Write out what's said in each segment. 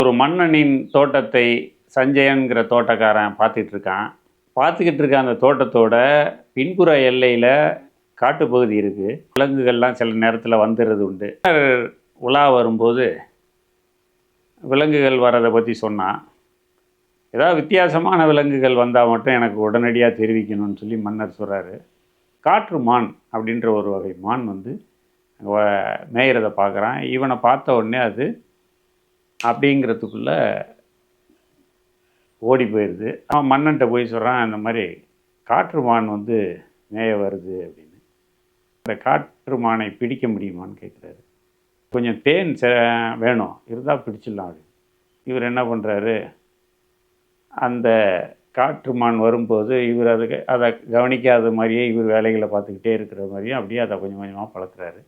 ஒரு மன்னனின் தோட்டத்தை சஞ்சயன்கிற தோட்டக்காரன் பார்த்துக்கிட்டு இருக்கான். பார்த்துக்கிட்டு இருக்க அந்த தோட்டத்தோட பின்புற எல்லையில் காட்டுப்பகுதி இருக்குது. விலங்குகள்லாம் சில நேரத்தில் வந்துடுறது உண்டு. உலா வரும்போது விலங்குகள் வர்றதை பற்றி சொன்னான். ஏதாவது வித்தியாசமான விலங்குகள் வந்தால் மட்டும் எனக்கு உடனடியாக தெரிவிக்கணும்னு சொல்லி மன்னர் சொல்கிறாரு. காற்று மான் அப்படின்ற ஒரு வகை மான் வந்து மேயிறதை பார்க்குறான். இவனை பார்த்த உடனே அது அப்படிங்கிறதுக்குள்ளே ஓடி போயிடுது. அவன் மன்னன்ட்ட போய் சொல்கிறான், இந்த மாதிரி காற்று மான் வந்து மேய வருது அப்படின்னு. இந்த காற்று மானை பிடிக்க முடியுமான்னு கேட்குறாரு. கொஞ்சம் தேன் வேணும், இருந்தால் பிடிச்சிடலாம் அப்படின்னு. இவர் என்ன பண்ணுறாரு, அந்த காற்று மான் வரும்போது இவர் அதை கவனிக்காத மாதிரியே இவர் வேலைகளை பார்த்துக்கிட்டே இருக்கிற மாதிரியும் அப்படியே அதை கொஞ்சம் கொஞ்சமாக பழக்கிறாரு.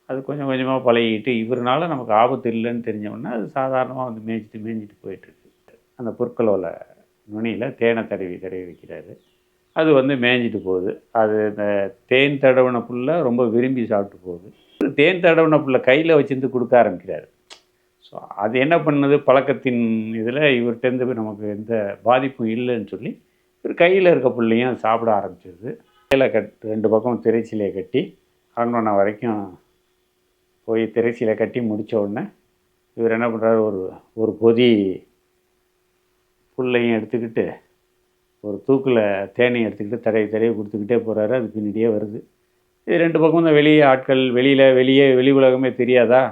அது கொஞ்சம் கொஞ்சமாக பழகிட்டு இவருனால நமக்கு ஆபத்து இல்லைன்னு தெரிஞ்சவொடனே அது சாதாரணமாக வந்து மேய்ஞ்சிட்டு போயிட்டுருக்கு. அந்த பொற்களோட நுனியில் தேனை தடவி வைக்கிறாரு. அது வந்து மேய்ஞ்சிட்டு போகுது. அது இந்த தேன் தடவின புல்லை ரொம்ப விரும்பி சாப்பிட்டு போகுது. தேன் தடவின புல்லை கையில் வச்சுருந்து கொடுக்க ஆரம்பிக்கிறாரு. ஸோ அது என்ன பண்ணுது, பழக்கத்தின் இதில் இவர்கிட்டருந்து நமக்கு எந்த பாதிப்பும் இல்லைன்னு சொல்லி இவர் கையில் இருக்க புல்லையும் சாப்பிட ஆரம்பிச்சிருது. கையில் ரெண்டு பக்கம் திரைச்சீலையை கட்டி அரண்மனை வரைக்கும் போய் திரைச்சீலை கட்டி முடித்த உடனே இவர் என்ன பண்ணுறாரு, ஒரு பொதி புல்லையும் எடுத்துக்கிட்டு ஒரு தூக்கில் தேனையும் எடுத்துக்கிட்டு தடவி கொடுத்துக்கிட்டே போகிறாரு. அது பின்னாடியே வருது. இது ரெண்டு பக்கம் தான் வெளியே ஆட்கள், வெளி உலகமே தெரியாதா,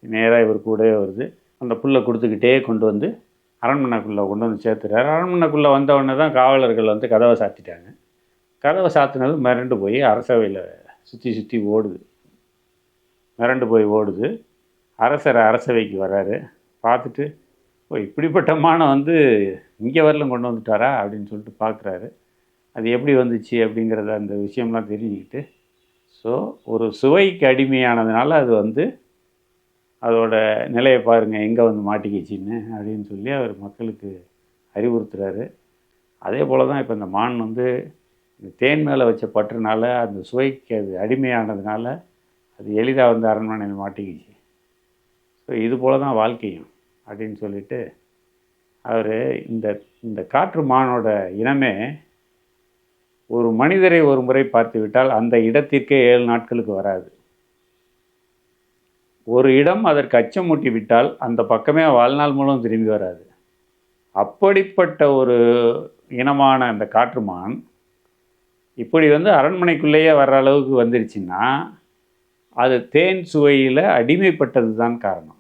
நேராக இவர் கூடவே வருது. அந்த புல்லை கொடுத்துக்கிட்டே கொண்டு வந்து அரண்மனைக்குள்ளே கொண்டு வந்து சேர்த்துறாரு. அரண்மனைக்குள்ளே வந்த உடனே தான் காவலர்கள் வந்து கதவை சாத்திட்டாங்க. கதவை சாத்தினது மிரண்டு போய் அரசவையில் சுற்றி ஓடுது. மிரண்டு போய் ஓடுது. அரசவைக்கு வர்றாரு. பார்த்துட்டு, ஓ இப்படிப்பட்ட மானை வந்து இங்கே வரலும் கொண்டு வந்துட்டாரா அப்படின்னு சொல்லிட்டு பார்க்குறாரு. அது எப்படி வந்துச்சு அப்படிங்கிறத அந்த விஷயம்லாம் தெரிஞ்சுக்கிட்டு, ஸோ ஒரு சுவைக்கு அடிமையானதுனால அது வந்து அதோட நிலையை பாருங்கள் எங்கே வந்து மாட்டிக்கிச்சின்னு அப்படின்னு சொல்லி அவர் மக்களுக்கு அறிவுறுத்துறாரு. அதே போல் தான் இப்போ இந்த மான் வந்து இந்த தேன் மேலே வச்ச பற்றுனால அந்த சுவைக்கு அது அடிமையானதுனால அது எளிதாக வந்து அரண்மனையில் மாட்டிக்கிச்சு. ஸோ இது போல் தான் வாழ்க்கையும் அப்படின்னு சொல்லிட்டு அவர் இந்த காற்று மானோட இனமே ஒரு மனிதரை ஒரு முறை பார்த்து விட்டால் அந்த இடத்திற்கே 7 நாட்களுக்கு வராது. ஒரு இடம் அதற்கு அச்சமூட்டி விட்டால் அந்த பக்கமே வாழ்நாள் மூலம் திரும்பி வராது. அப்படிப்பட்ட ஒரு இனமான அந்த காற்று மான் இப்படி வந்து அரண்மனைக்குள்ளேயே வர்ற அளவுக்கு வந்துருச்சுன்னா அது தேன் சுவையில் அடிமைப்பட்டது தான் காரணம்.